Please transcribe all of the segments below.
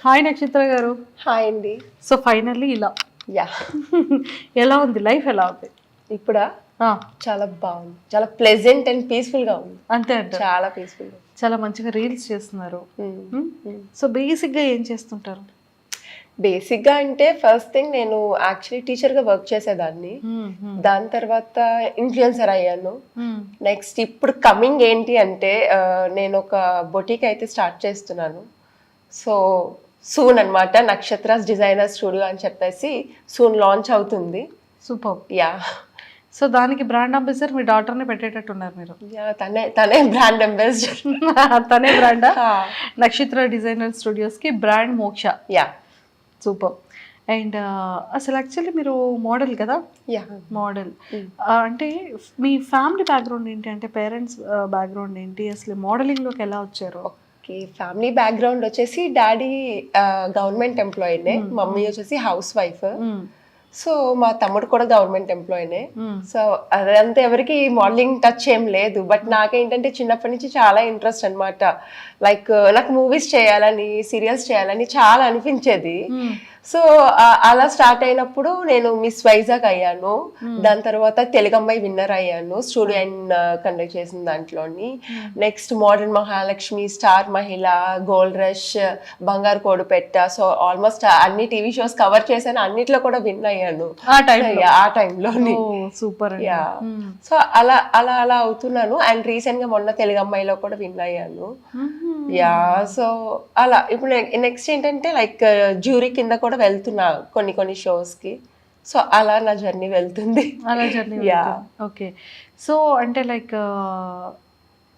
Hi నక్షత్ర గారు. Hi అండి. సో ఫైనల్లీ ఇలా యా ఎలా ఉంది లైఫ్, ఎలా ఉంది ఇప్పుడా? చాలా బాగుంది, చాలా ప్లెజెంట్ అండ్ పీస్ఫుల్ గా ఉంది. అంతే అంట, చాలా పీస్ఫుల్ గా. చాలా మంచిగా రీల్స్ చేస్తున్నారు. సో బేసిక్ గా ఏం చేస్తుంటారు? బేసిక్ గా అంటే ఫస్ట్ థింగ్ నేను యాక్చువల్లీ టీచర్ గా వర్క్ చేసేదాన్ని. దాని తర్వాత ఇన్ఫ్లుయెన్సర్ అయ్యాను. నెక్స్ట్ ఇప్పుడు కమింగ్ ఏంటి అంటే నేను ఒక బొటీక్ అయితే స్టార్ట్ చేస్తున్నాను. సో సూన్ అన్నమాట, నక్షత్రాస్ డిజైనర్ స్టూడియో అని చెప్పేసి సూన్ లాంచ్ అవుతుంది. సూపర్. యా. సో దానికి బ్రాండ్ అంబాసిడర్ మీ డాటర్ని పెట్టేటట్టున్నారు మీరు. తనే బ్రాండ్ అంబాసిడర్. తనే బ్రాండ్ నక్షత్ర డిజైనర్ స్టూడియోస్ కి బ్రాండ్ మోక్ష. యా. సూపర్. అండ్ అసలు యాక్చువల్లీ మీరు మోడల్ కదా? Yeah, model. అంటే మీ ఫ్యామిలీ బ్యాక్గ్రౌండ్ ఏంటి, అంటే పేరెంట్స్ బ్యాక్గ్రౌండ్ ఏంటి, అసలు మోడలింగ్లోకి ఎలా వచ్చారు? ఓకే, ఫ్యామిలీ బ్యాక్గ్రౌండ్ వచ్చేసి డాడీ గవర్నమెంట్ ఎంప్లాయీనే, మమ్మీ వచ్చేసి హౌస్ వైఫ్. సో మా తమ్ముడు కూడా గవర్నమెంట్ ఎంప్లాయీనే. సో అదంతా ఎవరికి మోడలింగ్ టచ్ ఏం లేదు. బట్ నాకేంటంటే చిన్నప్పటి నుంచి చాలా ఇంట్రెస్ట్ అనమాట. లైక్ నాకు మూవీస్ చేయాలని, సీరియల్స్ చేయాలని చాలా అనిపించేది. సో అలా స్టార్ట్ అయినప్పుడు నేను మిస్ వైజాగ్ అయ్యాను. దాని తర్వాత తెలుగమ్మాయి విన్నర్ అయ్యాను స్టూడియో అండ్ కండక్ట్ చేసిన దాంట్లోని. నెక్స్ట్ మోడర్న్ మహాలక్ష్మి, స్టార్ మహిళ, గోల్డ్ రష్, బంగారు కోడుపెట్ట. సో ఆల్మోస్ట్ అన్ని టీవీ షోస్ కవర్ చేశాను, అన్నిట్లో కూడా విన్ అయ్యాను ఆ టైంలోని. సూపర్. యా. సో అలా అలా అలా అవుతున్నాను. అండ్ రీసెంట్ గా మొన్న తెలుగమ్మాయిలో కూడా విన్ అయ్యాను. యా. సో అలా ఇప్పుడు నెక్స్ట్ ఏంటంటే లైక్ జ్యూరీ కింద కూడా వెళ్తున్నా కొన్ని షోస్ కి. సో అలా నా జర్నీ వెళ్తుంది. అలా జర్నీ. యా. ఓకే. సో అంటే లైక్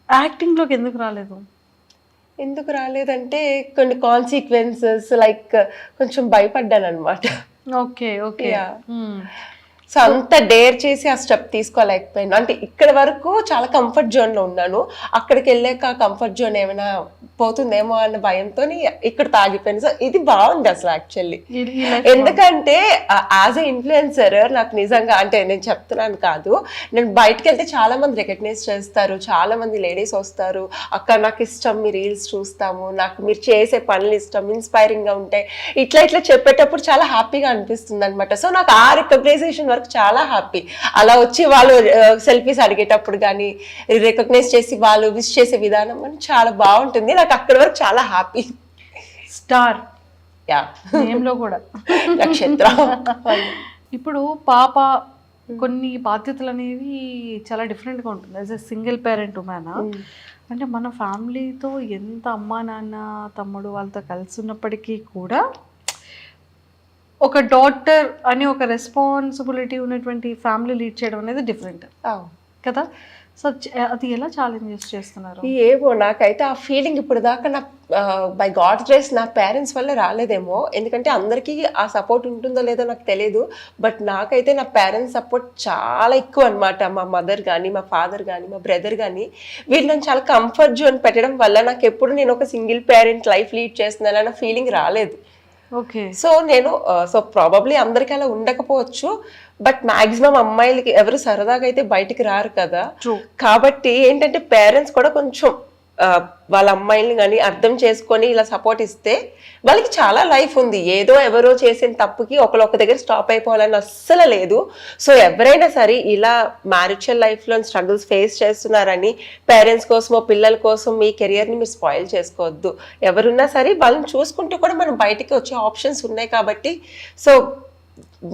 యాక్టింగ్ లోకి ఎందుకు రాలేదంటే కొన్ని కాన్సిక్వెన్సెస్ లైక్ కొంచెం భయపడ్డాను అనమాట. ఓకే. ఓకే. సో అంత డేర్ చేసి ఆ స్టెప్ తీసుకోలేకపోయాను. అంటే ఇక్కడ వరకు చాలా కంఫర్ట్ జోన్ లో ఉన్నాను, అక్కడికి వెళ్ళాక కంఫర్ట్ జోన్ ఏమైనా పోతుందేమో అన్న భయంతో ఇక్కడ తాగిపోయాను. సో ఇది బాగుంది అసలు యాక్చువల్లీ. ఎందుకంటే యాజ్ ఎ ఇన్ఫ్లుయెన్సర్ నాకు నిజంగా, అంటే నేను చెప్తున్నాను కాదు, నేను బయటకు వెళ్తే చాలా మంది రికగ్నైజ్ చేస్తారు, చాలా మంది లేడీస్ వస్తారు, అక్క నాకు ఇష్టం మీ రీల్స్ చూస్తాము, నాకు మీరు చేసే పనులు ఇష్టం, ఇన్స్పైరింగ్ గా ఉంటాయి, ఇట్లా చెప్పేటప్పుడు చాలా హ్యాపీగా అనిపిస్తుంది అనమాట. సో నాకు ఆ రికగ్నైజేషన్ వరకు చాలా హ్యాపీ. అలా వచ్చి వాళ్ళు సెల్ఫీస్ అడిగేటప్పుడు కానీ రికగ్నైజ్ చేసి వాళ్ళు విష్ చేసే విధానం కానీ చాలా బాగుంటుంది. నాకు అక్కడి వరకు చాలా హ్యాపీ. స్టార్. యా, నేమ్లో కూడా నక్షత్ర. ఇప్పుడు పాప కొన్ని బాధ్యతలు అనేవి చాలా డిఫరెంట్గా ఉంటుంది as a single parent women. అంటే మన ఫ్యామిలీతో ఎంత అమ్మా నాన్న తమ్ముడు వాళ్ళతో కలిసి ఉన్నప్పటికీ కూడా ఒక డాటర్ అని ఒక రెస్పాన్సిబిలిటీ ఉన్నటువంటి ఫ్యామిలీ లీడ్ చేయడం అనేది డిఫరెంట్ కదా. సో అది ఎలా ఛాలెంజెస్ చేస్తున్నారు? ఏమో నాకైతే ఆ ఫీలింగ్ ఇప్పుడు దాకా నా బై గాడ్ గ్రేస్ నా పేరెంట్స్ వల్ల రాలేదేమో. ఎందుకంటే అందరికీ ఆ సపోర్ట్ ఉంటుందో లేదో నాకు తెలియదు. బట్ నాకైతే నా పేరెంట్స్ సపోర్ట్ చాలా ఎక్కువ అనమాట. మా మదర్ కానీ, మా ఫాదర్ కానీ, మా బ్రదర్ కానీ, వీళ్ళు నన్ను చాలా కంఫర్ట్ జోన్ పెట్టడం వల్ల నాకు ఎప్పుడు నేను ఒక సింగిల్ పేరెంట్ లైఫ్ లీడ్ చేస్తున్నాను అన్న ఫీలింగ్ రాలేదు. ఓకే. సో నేను సో ప్రాబబ్లీ అందరికి అలా ఉండకపోవచ్చు, బట్ మాక్సిమం అమ్మాయిలకి ఎవరు సరదాగా అయితే బయటికి రారు కదా. కాబట్టి ఏంటంటే పేరెంట్స్ కూడా కొంచెం వాళ్ళ అమ్మాయిని కానీ అర్థం చేసుకొని ఇలా సపోర్ట్ ఇస్తే వాళ్ళకి చాలా లైఫ్ ఉంది. ఏదో ఎవరో చేసిన తప్పుకి ఒకళ్ళొక దగ్గర స్టాప్ అయిపోవాలని అస్సలు లేదు. సో ఎవరైనా సరే ఇలా మ్యారిటల్ లైఫ్లో స్ట్రగుల్స్ ఫేస్ చేస్తున్నారని పేరెంట్స్ కోసమో పిల్లల కోసం మీ కెరియర్ని మీరు స్పాయిల్ చేసుకోవద్దు. ఎవరున్నా సరే వాళ్ళని చూసుకుంటూ కూడా మనం బయటికి వచ్చే ఆప్షన్స్ ఉన్నాయి. కాబట్టి సో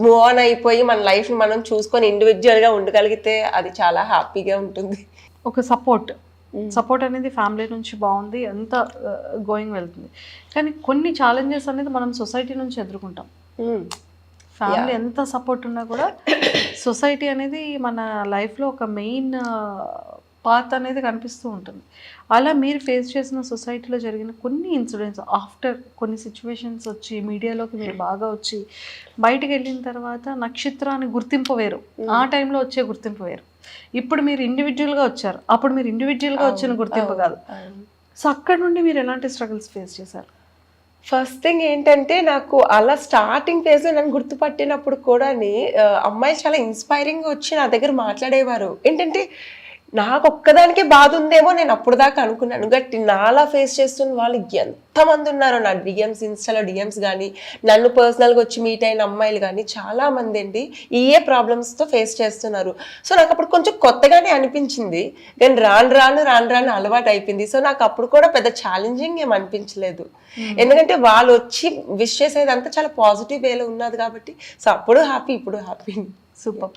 మూవ్ ఆన్ అయిపోయి మన లైఫ్ని మనం చూసుకొని ఇండివిజువల్గా ఉండగలిగితే అది చాలా హ్యాపీగా ఉంటుంది. ఒక సపోర్ట్ అనేది ఫ్యామిలీ నుంచి బాగుంది, అంతా గోయింగ్ వెళ్తుంది. కానీ కొన్ని ఛాలెంజెస్ అనేది మనం సొసైటీ నుంచి ఎదుర్కొంటాం. ఫ్యామిలీ ఎంత సపోర్ట్ ఉన్నా కూడా సొసైటీ అనేది మన లైఫ్లో ఒక మెయిన్ పాత్ అనేది కనిపిస్తూ ఉంటుంది. అలా మీరు ఫేస్ చేసిన సొసైటీలో జరిగిన కొన్ని ఇన్సిడెంట్స్ ఆఫ్టర్ కొన్ని సిచ్యువేషన్స్ వచ్చి మీడియాలోకి మీరు బాగా వచ్చి బయటకు వెళ్ళిన తర్వాత నక్షత్రాన్ని గుర్తింపు వేరు, ఆ టైంలో వచ్చే గుర్తింపు వేరు. ఇప్పుడు మీరు ఇండివిజువల్గా వచ్చారు, అప్పుడు మీరు ఇండివిజువల్గా వచ్చిన గుర్తింపు కాదు. సో అక్కడ నుండి మీరు ఎలాంటి స్ట్రగుల్స్ ఫేస్ చేశారు? ఫస్ట్ థింగ్ ఏంటంటే నాకు అలా స్టార్టింగ్ ఫేజ్లో నన్ను గుర్తుపట్టినప్పుడు కూడా అమ్మాయిలు చాలా ఇన్స్పైరింగ్ వచ్చి నా దగ్గర మాట్లాడేవారు. ఏంటంటే నాకు ఒక్కదానికే బాధ ఉందేమో నేను అప్పుడు దాకా అనుకున్నాను. గట్టి నాలా ఫేస్ చేస్తున్న వాళ్ళు ఎంతమంది ఉన్నారో, నా డిఎమ్స్, ఇన్స్టాలో డిఎమ్స్ కానీ, నన్ను పర్సనల్గా వచ్చి మీట్ అయిన అమ్మాయిలు కానీ చాలా మంది అండి ఏ ప్రాబ్లమ్స్తో ఫేస్ చేస్తున్నారు. సో నాకు అప్పుడు కొంచెం కొత్తగానే అనిపించింది, కానీ రాను రాను అలవాటు అయిపోయింది. సో నాకు అప్పుడు కూడా పెద్ద ఛాలెంజింగ్ ఏం అనిపించలేదు, ఎందుకంటే వాళ్ళు వచ్చి విష్ చేసేది అంతా చాలా పాజిటివ్ వేలో ఉన్నది కాబట్టి. సో అప్పుడు హ్యాపీ, ఇప్పుడు హ్యాపీ. సూపర్.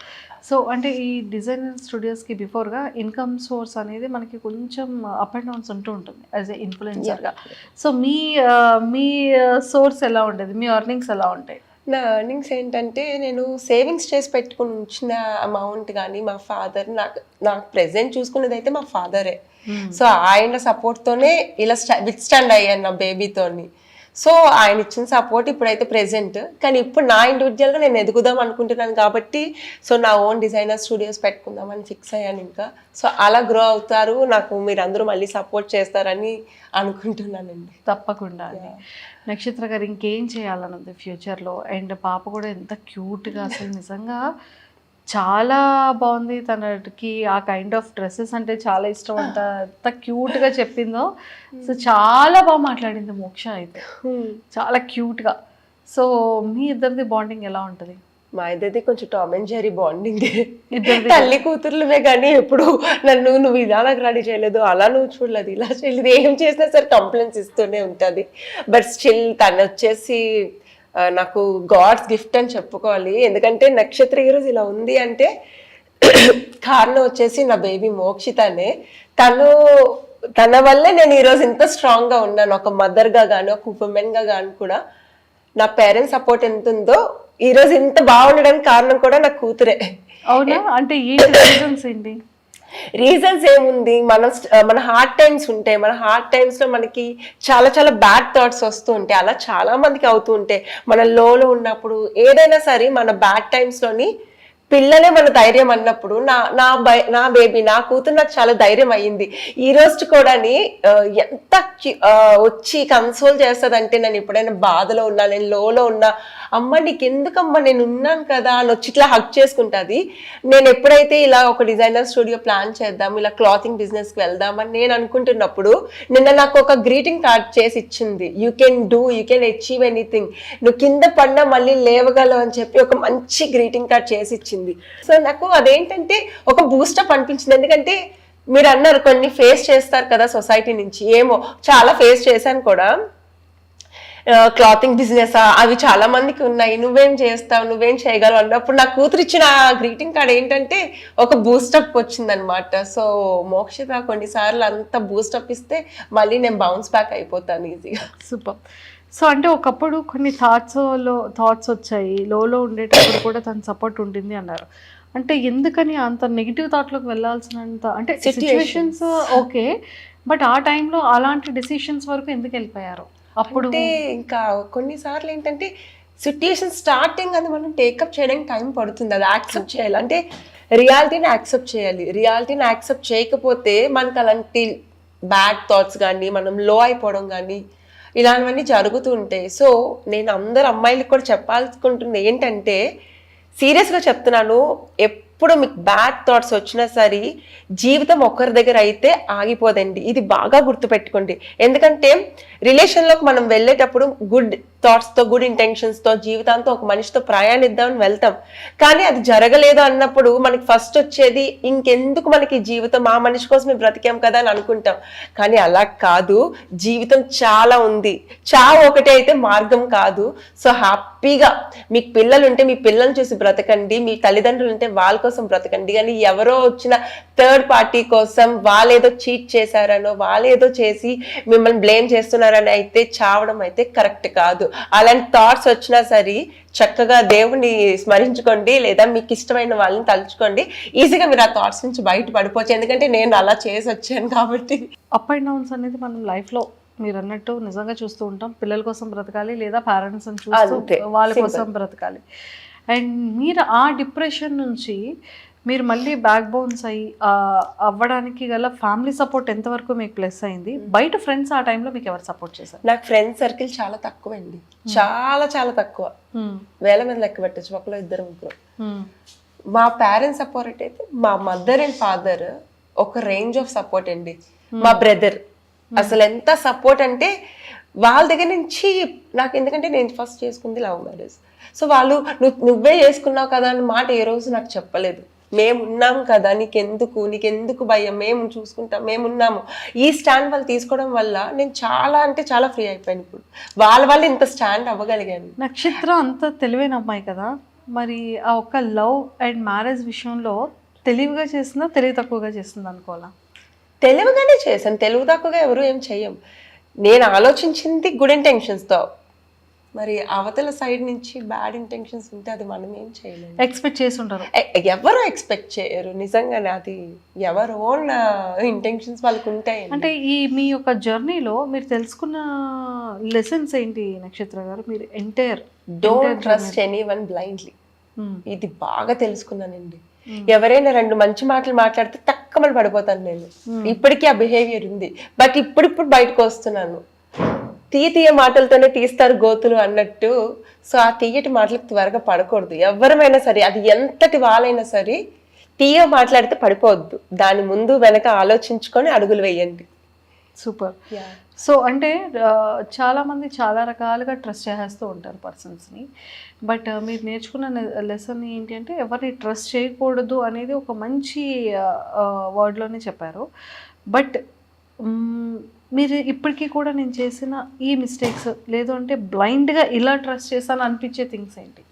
సో అంటే ఈ డిజైనర్ స్టూడియోస్కి బిఫోర్గా ఇన్కమ్ సోర్స్ అనేది మనకి కొంచెం అప్ అండ్ డౌన్స్ ఉంటూ ఉంటుంది యాజ్ ఎ ఇన్ఫ్లుయెన్సర్గా. సో మీ సోర్స్ ఎలా ఉండేది, మీ ఎర్నింగ్స్ ఎలా ఉంటాయి? నా ఎర్నింగ్స్ ఏంటంటే, నేను సేవింగ్స్ చేసి పెట్టుకుని ఉంచిన అమౌంట్ కానీ, మా ఫాదర్ నాకు ప్రెసెంట్ చూసుకునేది అయితే మా ఫాదరే. సో ఆయన సపోర్ట్తోనే ఇలా విత్ స్టాండ్ అయ్యాను నా బేబీతోని. సో ఆయన ఇచ్చిన సపోర్ట్ ఇప్పుడైతే ప్రెసెంట్. కానీ ఇప్పుడు నా ఇండివిజువల్గా నేను ఎదుగుదాం అనుకుంటున్నాను కాబట్టి, సో నా ఓన్ డిజైనర్ స్టూడియోస్ పెట్టుకుందామని ఫిక్స్ అయ్యాను ఇంకా. సో అలా గ్రో అవుతారు, నాకు మీరందరూ మళ్ళీ సపోర్ట్ చేస్తారని అనుకుంటున్నానండి. తప్పకుండా అండి. నక్షత్ర గారు ఇంకేం చేయాలని ఉంది ఫ్యూచర్లో? అండ్ పాప కూడా ఎంత క్యూట్గా, అసలు నిజంగా చాలా బాగుంది. తనకి ఆ కైండ్ ఆఫ్ డ్రెస్సెస్ అంటే చాలా ఇష్టం అంట, ఎంత క్యూట్గా చెప్పిందో. సో చాలా బాగా మాట్లాడింది మోక్ష అయితే, చాలా క్యూట్గా. సో మీ ఇద్దరిది బాండింగ్ ఎలా ఉంటుంది? మా ఇద్దరిది కొంచెం టామ్ అండ్ జెర్రీ బాండింగ్, తల్లి కూతుర్లమే. కానీ ఎప్పుడు నువ్వు ఇలా నాకు రెడీ చేయలేదు, అలా నువ్వు చూడలేదు, ఇలా చేయలేదు, ఏం చేసినా సరే కంప్లైంట్స్ ఇస్తూనే ఉంటుంది. బట్ స్టిల్ తను వచ్చేసి నాకు గాడ్స్ గిఫ్ట్ అని చెప్పుకోవాలి. ఎందుకంటే నక్షత్ర ఈరోజు ఇలా ఉంది అంటే కారణం వచ్చేసి నా బేబీ మోక్షితనే. తన వల్లే నేను ఈరోజు ఇంత స్ట్రాంగ్గా ఉన్నాను, ఒక మదర్గా కానీ, ఒక ఉమెన్గా కానీ కూడా. నా పేరెంట్స్ సపోర్ట్ ఎంత ఉందో ఈరోజు ఇంత బాగుండడానికి కారణం కూడా నా కూతురే. అవునా? అంటే ఏంటి రీజన్స్ ఏంటి? రీజన్స్ ఏముంది, మన హార్డ్ టైమ్స్ ఉంటాయి. మన హార్డ్ టైమ్స్ లో మనకి చాలా చాలా బ్యాడ్ థాట్స్ వస్తూ ఉంటాయి. అలా చాలా మందికి అవుతూ ఉంటాయి. మన లోలో ఉన్నప్పుడు ఏదైనా సరే, మన బ్యాడ్ టైమ్స్ లోని పిల్లలే మన ధైర్యం అన్నప్పుడు నా బేబీ, నా కూతురు నాకు చాలా ధైర్యం అయ్యింది. ఈ రోజు కూడా ఎంత వచ్చి కన్సోల్ చేస్తుందంటే, నేను ఎప్పుడైనా బాధలో ఉన్నా, నేను లోలో ఉన్నా, అమ్మ నీకెందుకమ్మా, నేను ఉన్నాను కదా అని వచ్చి ఇట్లా హక్ చేసుకుంటుంది. నేను ఎప్పుడైతే ఇలా ఒక డిజైనర్ స్టూడియో ప్లాన్ చేద్దాం, ఇలా క్లాతింగ్ బిజినెస్కి వెళ్దామని నేను అనుకుంటున్నప్పుడు, నిన్న నాకు ఒక గ్రీటింగ్ కార్డ్ చేసి ఇచ్చింది. You can do, you can achieve anything, నువ్వు కింద పడినా మళ్ళీ లేవగలవు అని చెప్పి ఒక మంచి గ్రీటింగ్ కార్డ్ చేసి ఇచ్చింది. సో నాకు అదేంటంటే ఒక బూస్టప్ అనిపించింది. ఎందుకంటే మీరు అన్నారు కొన్ని ఫేస్ చేస్తారు కదా సొసైటీ నుంచి, ఏమో చాలా ఫేస్ చేశాను కూడా. క్లాతింగ్ బిజినెస్ అవి చాలా మందికి ఉన్నాయి, నువ్వేం చేస్తావు, నువ్వేం చేయగలవు అన్నప్పుడు నా కూతురు ఇచ్చిన గ్రీటింగ్ కార్డ్ ఏంటంటే ఒక బూస్టప్ వచ్చిందనమాట. సో మోక్షిత కొన్నిసార్లు అంత బూస్టప్ ఇస్తే మళ్ళీ నేను బౌన్స్ బ్యాక్ అయిపోతాను ఈజీగా. సూపర్. సో అంటే ఒకప్పుడు కొన్ని థాట్స్ వచ్చాయి, లోలో ఉండేటప్పుడు కూడా తన సపోర్ట్ ఉంటుంది అన్నారు. అంటే ఎందుకని అంత నెగిటివ్ థాట్లోకి వెళ్ళాల్సినంత, అంటే సిచ్యువేషన్స్ ఓకే, బట్ ఆ టైంలో అలాంటి డెసిషన్స్ వరకు ఎందుకు వెళ్ళిపోయారు అప్పుడు? అంటే ఇంకా కొన్నిసార్లు ఏంటంటే సిట్యుయేషన్ స్టార్టింగ్ అది మనం టేకప్ చేయడానికి టైం పడుతుంది, అది యాక్సెప్ట్ చేయాలి. అంటే రియాలిటీని యాక్సెప్ట్ చేయాలి. రియాలిటీని యాక్సెప్ట్ చేయకపోతే మనకు అలాంటి బ్యాడ్ థాట్స్ కానీ, మనం లో అయిపోవడం కానీ, ఇలాంటివన్నీ జరుగుతూ ఉంటాయి. సో నేను అందరు అమ్మాయిలకు కూడా చెప్పాలనుకుంటుంది ఏంటంటే, సీరియస్గా చెప్తున్నాను, ఎప్పుడు మీకు బ్యాడ్ థాట్స్ వచ్చినా సరే జీవితం ఒకరి దగ్గర అయితే ఆగిపోదండి. ఇది బాగా గుర్తుపెట్టుకోండి. ఎందుకంటే రిలేషన్లోకి మనం వెళ్ళేటప్పుడు గుడ్ థాట్స్తో, గుడ్ ఇంటెన్షన్స్తో, జీవితాంతో ఒక మనిషితో ప్రయాణిద్దామని వెళ్తాం. కానీ అది జరగలేదు అన్నప్పుడు మనకి ఫస్ట్ వచ్చేది, ఇంకెందుకు మనకి జీవితం, ఆ మనిషి కోసమే బ్రతికాం కదా అని అనుకుంటాం. కానీ అలా కాదు, జీవితం చాలా ఉంది, చావు ఒకటే అయితే మార్గం కాదు. సో హ్యాపీగా మీకు పిల్లలు ఉంటే మీ పిల్లల్ని చూసి బ్రతకండి, మీ తల్లిదండ్రులు ఉంటే వాళ్ళ కోసం బ్రతకండి. కానీ ఎవరో వచ్చిన థర్డ్ పార్టీ కోసం, వాళ్ళేదో చీట్ చేశారనో, వాళ్ళేదో చేసి మిమ్మల్ని బ్లేమ్ చేస్తున్నారని అయితే చావడం అయితే కరెక్ట్ కాదు. అలాంటి థాట్స్ వచ్చినా సరే చక్కగా దేవుని స్మరించుకోండి, లేదా మీకు ఇష్టమైన వాళ్ళని తలుచుకోండి. ఈజీగా మీరు ఆ థాట్స్ నుంచి బయట పడిపోవచ్చు. ఎందుకంటే నేను అలా చేసి వచ్చాను కాబట్టి. అప్ అండ్ డౌన్స్ అనేది మనం లైఫ్లో మీరు అన్నట్టు నిజంగా చూస్తూ ఉంటాం. పిల్లల కోసం బ్రతకాలి, లేదా పేరెంట్స్ని చూస్తూ వాళ్ళ కోసం బ్రతకాలి. అండ్ మీరు ఆ డిప్రెషన్ నుంచి మీరు మళ్ళీ బ్యాక్ బోన్స్ అవ్వడానికి గల ఫ్యామిలీ సపోర్ట్ ఎంతవరకు మీకు ప్లస్ అయింది? బయట ఫ్రెండ్స్ ఆ టైంలో మీకు ఎవరు సపోర్ట్ చేశారు? నాకు ఫ్రెండ్స్ సర్కిల్ చాలా తక్కువ అండి, చాలా చాలా తక్కువ, వేల మీద లెక్క పెట్టచ్చు, ఒకళ్ళు ఇద్దరు ముగ్గురు. మా పేరెంట్స్ సపోర్ట్ అయితే మా మదర్ అండ్ ఫాదర్ ఒక రేంజ్ ఆఫ్ సపోర్ట్ అండి. మా బ్రదర్ అసలు ఎంత సపోర్ట్ అంటే వాళ్ళ దగ్గర నుంచి నాకు, ఎందుకంటే నేను ఫస్ట్ చేసుకుంది లవ్ మ్యారేజ్. సో వాళ్ళు నువ్వే చేసుకున్నావు కదా అన్న మాట ఏ రోజు నాకు చెప్పలేదు. మేమున్నాం కదా, నీకెందుకు భయం, మేము చూసుకుంటాం, మేమున్నాము. ఈ స్టాండ్ వాళ్ళు తీసుకోవడం వల్ల నేను చాలా అంటే చాలా ఫ్రీ అయిపోయాను. ఇప్పుడు వాళ్ళ వల్ల ఇంత స్టాండ్ అవ్వగలిగాను. నక్షత్ర అంత తెలివైన అమ్మాయి కదా, మరి ఆ ఒక్క లవ్ అండ్ మ్యారేజ్ విషయంలో తెలివిగా చేసిందా తెలివి తక్కువగా చేసిందా అనుకోవాలా? తెలివిగానే చేశాను, తెలుగు తక్కువగా ఎవరు ఏం చెయ్యం. నేను ఆలోచించింది గుడ్ ఇంటెన్షన్స్తో, మరి అవతల సైడ్ నుంచి బ్యాడ్ ఇంటెన్షన్స్ ఉంటే అది మనం ఏం చేయలేము. ఎక్స్పెక్ట్ చేసి ఉంటారు, ఎవరు ఎక్స్పెక్ట్ చేయరు నిజంగానే. అది ఎవరు ఓన్ ఇంటెన్షన్స్ వాళ్ళకు ఉంటాయి. అంటే ఈ మీ యొక్క జర్నీలో మీరు తెలుసుకున్న లెసన్స్ ఏంటి నక్షత్ర గారు? మీరు డోంట్ ట్రస్ట్ ఎనీవన్ బ్లైండ్లీ. ఇది బాగా తెలుసుకున్నానండి. ఎవరైనా రెండు మంచి మాటలు మాట్లాడితే తక్కువ పడిపోతాను నేను. ఇప్పటికీ ఆ బిహేవియర్ ఉంది, బట్ ఇప్పుడు బయటకు వస్తున్నాను. తీయ మాటలతోనే తీస్తారు గోతులు అన్నట్టు. సో ఆ తీయటి మాటలకు త్వరగా పడకూడదు. ఎవరమైనా సరే, అది ఎంతటి వాళ్ళైనా సరే, తీయ మాట్లాడితే పడిపోవద్దు. దాని ముందు వెనక ఆలోచించుకొని అడుగులు వేయండి. సూపర్. సో అంటే చాలామంది చాలా రకాలుగా ట్రస్ట్ చేస్తూ ఉంటారు పర్సన్స్ని. బట్ మీరు నేర్చుకున్న లెసన్ ఏంటి అంటే ఎవరిని ట్రస్ట్ చేయకూడదు అనేది ఒక మంచి వర్డ్లోనే చెప్పారు. బట్ మీరు ఇప్పటికీ కూడా నేను చేసిన ఈ మిస్టేక్స్, లేదు అంటే బ్లైండ్గా ఇలా ట్రస్ట్ చేశాను అనిపించే థింగ్స్ ఏంటి?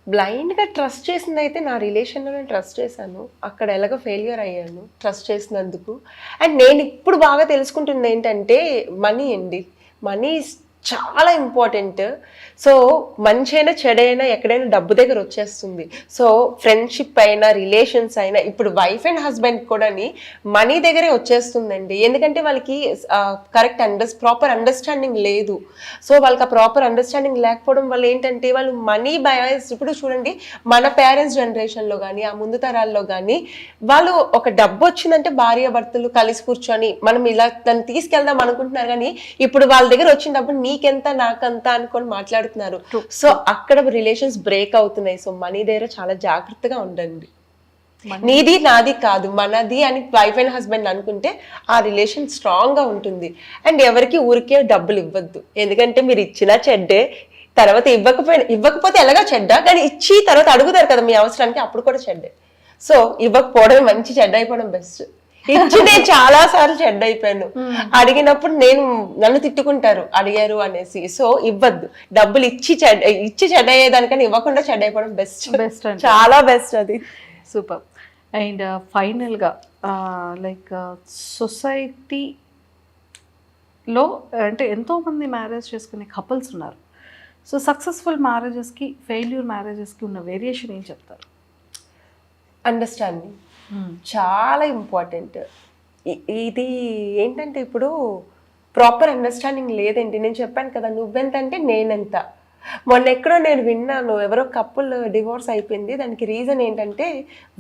బ్లైండ్గా ట్రస్ట్ చేసింది అయితే నా రిలేషన్లో నేను ట్రస్ట్ చేశాను. అక్కడ ఎలాగో ఫెయిల్యూర్ అయ్యాను ట్రస్ట్ చేసినందుకు. అండ్ నేను ఇప్పుడు బాగా తెలుసుకుంటుంది ఏంటంటే మనీ అండి. మనీ చాలా ఇంపార్టెంట్. సో మంచి అయినా చెడైనా ఎక్కడైనా డబ్బు దగ్గర వచ్చేస్తుంది. సో ఫ్రెండ్షిప్ అయినా రిలేషన్స్ అయినా ఇప్పుడు వైఫ్ అండ్ హస్బెండ్ కూడా మనీ దగ్గరే వచ్చేస్తుందండి. ఎందుకంటే వాళ్ళకి కరెక్ట్ ప్రాపర్ అండర్స్టాండింగ్ లేదు. సో వాళ్ళకి ఆ ప్రాపర్ అండర్స్టాండింగ్ లేకపోవడం వల్ల ఏంటంటే వాళ్ళు మనీ బయాస్. ఇప్పుడు చూడండి, మన పేరెంట్స్ జనరేషన్లో కానీ ఆ ముందు తరాల్లో కానీ వాళ్ళు ఒక డబ్బు వచ్చిందంటే భార్యాభర్తలు కలిసి కూర్చొని మనం ఇలా దాన్ని తీసుకెళ్దాం అనుకుంటున్నారు. కానీ ఇప్పుడు వాళ్ళ దగ్గర వచ్చినప్పుడు నీకెంత నాకంత అనుకొని మాట్లాడుతున్నారు. సో అక్కడ రిలేషన్స్ బ్రేక్ అవుతున్నాయి. సో మనీ దగ్గర చాలా జాగ్రత్తగా ఉండండి. నీది నాది కాదు, మనది అని వైఫ్ అండ్ హస్బెండ్ అనుకుంటే ఆ రిలేషన్ స్ట్రాంగ్ గా ఉంటుంది. అండ్ ఎవరికి ఊరికే డబ్బులు ఇవ్వద్దు. ఎందుకంటే మీరు ఇచ్చినా చెడ్డే, తర్వాత ఇవ్వకపోతే ఎలాగా చెడ్డ, కానీ ఇచ్చి తర్వాత అడుగుతారు కదా మీ అవసరానికి, అప్పుడు కూడా చెడ్డే. సో ఇవ్వకపోవడం మంచి, చెడ్డ అయిపోవడం బెస్ట్. ఇచ్చి నేను చాలా సార్లు చెడ్డ అయిపోయాను. అడిగినప్పుడు నన్ను తిట్టుకుంటారు అడిగారు అనేసి. సో ఇవ్వద్దు. డబ్బులు ఇచ్చి చెడ్డ అయ్యేదానికని ఇవ్వకుండా చెడ్డ అయిపోవడం బెస్ట్, చాలా బెస్ట్. అది సూపర్. అండ్ ఫైనల్గా లైక్ సొసైటీలో అంటే ఎంతోమంది మ్యారేజ్ చేసుకునే కపుల్స్ ఉన్నారు. సో సక్సెస్ఫుల్ మ్యారేజెస్కి ఫెయిల్యూర్ మ్యారేజెస్కి ఉన్న వేరియేషన్ ఏం చెప్తారు? అండర్స్టాండింగ్ చాలా ఇంపార్టెంట్. ఇది ఏంటంటే ఇప్పుడు ప్రాపర్ అండర్స్టాండింగ్ లేదండి. నేను చెప్పాను కదా, నువ్వెంత అంటే నేనెంత. మొన్న ఎక్కడో నేను విన్నాను, ఎవరో కపుల్ డివోర్స్ అయిపోయింది. దానికి రీజన్ ఏంటంటే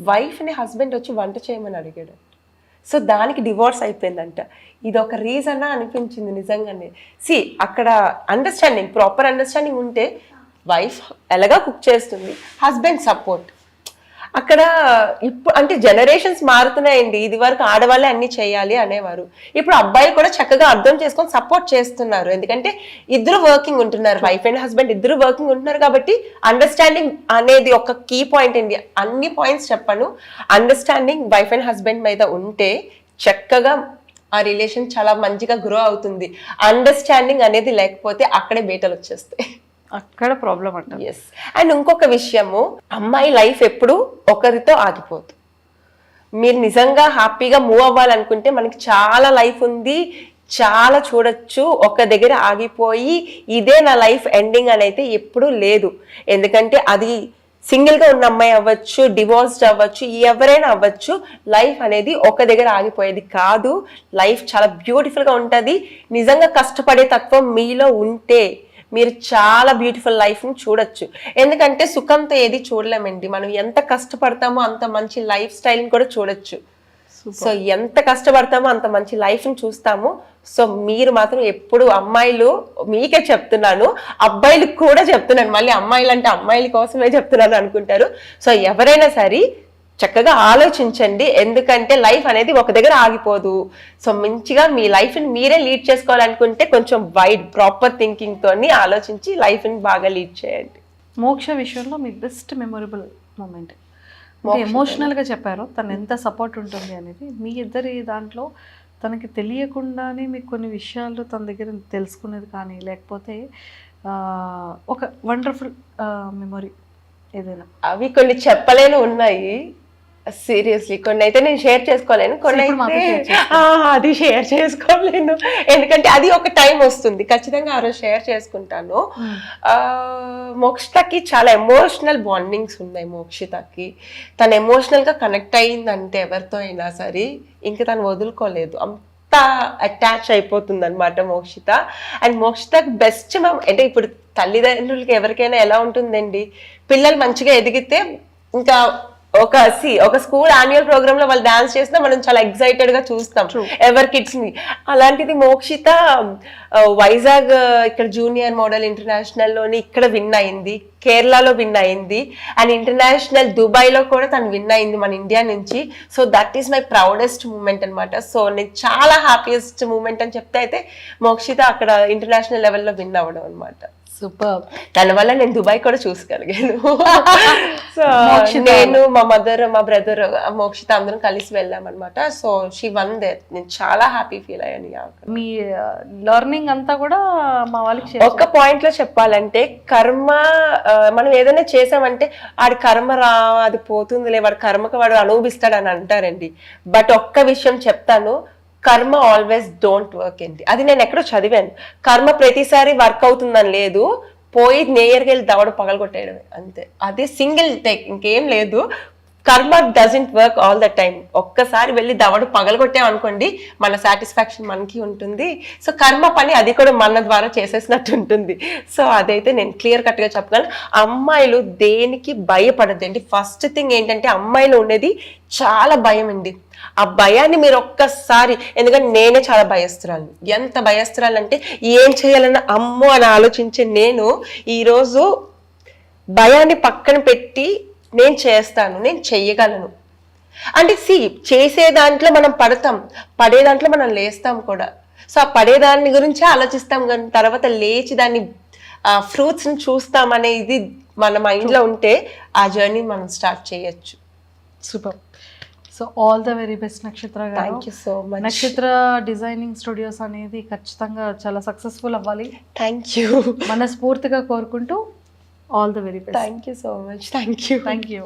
వైఫ్ని హస్బెండ్ వచ్చి వంట చేయమని అడిగాడు. సో దానికి డివోర్స్ అయిపోయిందంట. ఇది ఒక రీజనా అనిపించింది నిజంగానే. అక్కడ అండర్స్టాండింగ్, ప్రాపర్ అండర్స్టాండింగ్ ఉంటే వైఫ్ ఎలాగా కుక్ చేస్తుంది, హస్బెండ్ సపోర్ట్. అక్కడ ఇప్పుడు అంటే జనరేషన్స్ మారుతున్నాయండి. ఇది వరకు ఆడవాళ్ళే అన్ని చేయాలి అనేవారు. ఇప్పుడు అబ్బాయిలు కూడా చక్కగా అర్థం చేసుకొని సపోర్ట్ చేస్తున్నారు. ఎందుకంటే ఇద్దరు వర్కింగ్ ఉంటున్నారు, వైఫ్ అండ్ హస్బెండ్ ఇద్దరు వర్కింగ్ ఉంటున్నారు. కాబట్టి అండర్స్టాండింగ్ అనేది ఒక కీ పాయింట్ అండి. అన్ని పాయింట్స్ చెప్పను. అండర్స్టాండింగ్ వైఫ్ అండ్ హస్బెండ్ మీద ఉంటే చక్కగా ఆ రిలేషన్ చాలా మంచిగా గ్రో అవుతుంది. అండర్స్టాండింగ్ అనేది లేకపోతే అక్కడే బీటలు వచ్చేస్తాయి, అక్కడ ప్రాబ్లం అంట. ఎస్. అండ్ ఇంకొక విషయము, అమ్మాయి లైఫ్ ఎప్పుడు ఒకరితో ఆగిపోదు. మీరు నిజంగా హ్యాపీగా మూవ్ అవ్వాలనుకుంటే మనకి చాలా లైఫ్ ఉంది, చాలా చూడొచ్చు. ఒక దగ్గర ఆగిపోయి ఇదే నా లైఫ్ ఎండింగ్ అని అయితే ఎప్పుడూ లేదు. ఎందుకంటే అది సింగిల్గా ఉన్న అమ్మాయి అవ్వచ్చు, డివోర్స్డ్ అవ్వచ్చు, ఎవరైనా అవ్వచ్చు. లైఫ్ అనేది ఒక దగ్గర ఆగిపోయేది కాదు. లైఫ్ చాలా బ్యూటిఫుల్గా ఉంటుంది. నిజంగా కష్టపడే తత్వం మీలో ఉంటే మీరు చాలా బ్యూటిఫుల్ లైఫ్ని చూడొచ్చు. ఎందుకంటే సుఖంతో ఏది చూడలేమండి. మనం ఎంత కష్టపడతామో అంత మంచి లైఫ్ స్టైల్ని కూడా చూడొచ్చు. సో ఎంత కష్టపడతామో అంత మంచి లైఫ్ని చూస్తాము. సో మీరు మాత్రం ఎప్పుడు, అమ్మాయిలు మీకే చెప్తున్నాను, అబ్బాయిలకు కూడా చెప్తున్నాను, మళ్ళీ అమ్మాయిలు అంటే అమ్మాయిల కోసమే చెప్తున్నాను అనుకుంటారు. సో ఎవరైనా సరే చక్కగా ఆలోచించండి, ఎందుకంటే లైఫ్ అనేది ఒక దగ్గర ఆగిపోదు. సో మంచిగా మీ లైఫ్ని మీరే లీడ్ చేసుకోవాలనుకుంటే కొంచెం వైడ్ ప్రాపర్ థింకింగ్ తోని ఆలోచించి లైఫ్ని బాగా లీడ్ చేయండి. మోక్ష విషయంలో మీ బెస్ట్ మెమొరబుల్ మూమెంట్ ఎమోషనల్గా చెప్పారు, తను ఎంత సపోర్ట్ ఉంటుంది అనేది. మీ ఇద్దరి దాంట్లో తనకి తెలియకుండానే మీకు కొన్ని విషయాలు తన దగ్గర తెలుసుకునేది కానీ, లేకపోతే ఒక వండర్ఫుల్ మెమొరీ ఏదైనా? అవి కొన్ని చెప్పలేను ఉన్నాయి, సీరియస్లీ. కొన్ని అయితే నేను షేర్ చేసుకోలేను, కొన్ని అయితే అది షేర్ చేసుకోలేను, ఎందుకంటే అది ఒక టైం వస్తుంది, ఖచ్చితంగా ఆ రోజు షేర్ చేసుకుంటాను. మోక్షితకి చాలా ఎమోషనల్ బాండింగ్స్ ఉన్నాయి. మోక్షితకి తను ఎమోషనల్గా కనెక్ట్ అయ్యిందంటే ఎవరితో అయినా సరే ఇంకా తను వదులుకోలేదు, అంత అటాచ్ అయిపోతుంది అనమాట మోక్షిత. అండ్ మోక్షితకి బెస్ట్ అంటే ఇప్పుడు తల్లిదండ్రులకి ఎవరికైనా ఎలా ఉంటుందండి, పిల్లలు మంచిగా ఎదిగితే ఇంకా ఒక స్కూల్ యాన్యువల్ ప్రోగ్రామ్ లో వాళ్ళు డాన్స్ చేసినా మనం చాలా ఎక్సైటెడ్ గా చూస్తాం ఎవరి కిడ్స్ ని. అలాంటిది మోక్షిత వైజాగ్ ఇక్కడ జూనియర్ మోడల్ ఇంటర్నేషనల్ లోని ఇక్కడ విన్ అయింది, కేరళలో విన్ అయింది, అండ్ ఇంటర్నేషనల్ దుబాయ్ లో కూడా తను విన్ అయింది మన ఇండియా నుంచి. So that is my proudest moment అనమాట. సో నేను చాలా హ్యాపీయెస్ట్ మూమెంట్ అని చెప్తే అయితే మోక్షిత అక్కడ ఇంటర్నేషనల్ లెవెల్లో విన్ అవ్వడం అనమాట. సూపర్. దానివల్ల నేను దుబాయ్ కూడా చూసుకోగలిగాను. సో నేను, మా మదర్, మా బ్రదర్, మోక్షిత అందరం కలిసి వెళ్ళాం అనమాట. So she won there. నేను చాలా హ్యాపీ ఫీల్ అయ్యాను. మీ లెర్నింగ్ అంతా కూడా మా వాళ్ళకి ఒక్క పాయింట్ లో చెప్పాలంటే, కర్మ మనం ఏదైనా చేసామంటే ఆడి కర్మ అది పోతుందిలే, వాడి కర్మకు వాడు అనుభవిస్తాడు అని అంటారండి. బట్ ఒక్క విషయం చెప్తాను, కర్మ ఆల్వేస్ డోంట్ వర్క్ అండి. అది నేను ఎక్కడో చదివాను. కర్మ ప్రతిసారి వర్క్ అవుతుందని లేదు, పోయి నేయర్కి వెళ్ళి దవడ పగలగొట్టేయడమే అంతే. అదే సింగిల్ టేక్, ఇంకేం లేదు. కర్మ doesn't work all the time. ఒక్కసారి వెళ్ళి దవడ పగలగొట్టాం అనుకోండి, మన సాటిస్ఫాక్షన్ మనకి ఉంటుంది. సో కర్మ పని అది కూడా మన ద్వారా చేసేసినట్టు ఉంటుంది. సో అదైతే నేను క్లియర్ కట్ గా చెప్పగలను. అమ్మాయిలు దేనికి భయపడద్దండి. ఫస్ట్ థింగ్ ఏంటంటే, అమ్మాయిలు ఉండేది చాలా భయం అండి. ఆ భయాన్ని మీరు ఒక్కసారి, ఎందుకంటే నేనే చాలా భయస్తురాలు. ఎంత భయస్తురాలు అంటే ఏం చేయాలన్న అమ్మో అని ఆలోచించే నేను ఈరోజు భయాన్ని పక్కన పెట్టి నేను చేస్తాను, నేను చెయ్యగలను అంటే చేసే దాంట్లో మనం పడతాం, పడే దాంట్లో మనం లేస్తాం కూడా. సో ఆ పడేదాన్ని గురించి ఆలోచిస్తాం, కానీ తర్వాత లేచి దాన్ని ఫ్రూట్స్ని చూస్తాం అనేది మన మైండ్లో ఉంటే ఆ జర్నీ మనం స్టార్ట్ చేయొచ్చు. Super. So all the very best నక్షత్ర గారు. Thank you so much. నక్షత్ర డిజైనింగ్ స్టూడియోస్ అనేది ఖచ్చితంగా చాలా సక్సెస్ఫుల్ అవ్వాలి. Thank you. మనస్ఫూర్తిగా కోరుకుంటూ all the very best. Thank you so much. Thank you.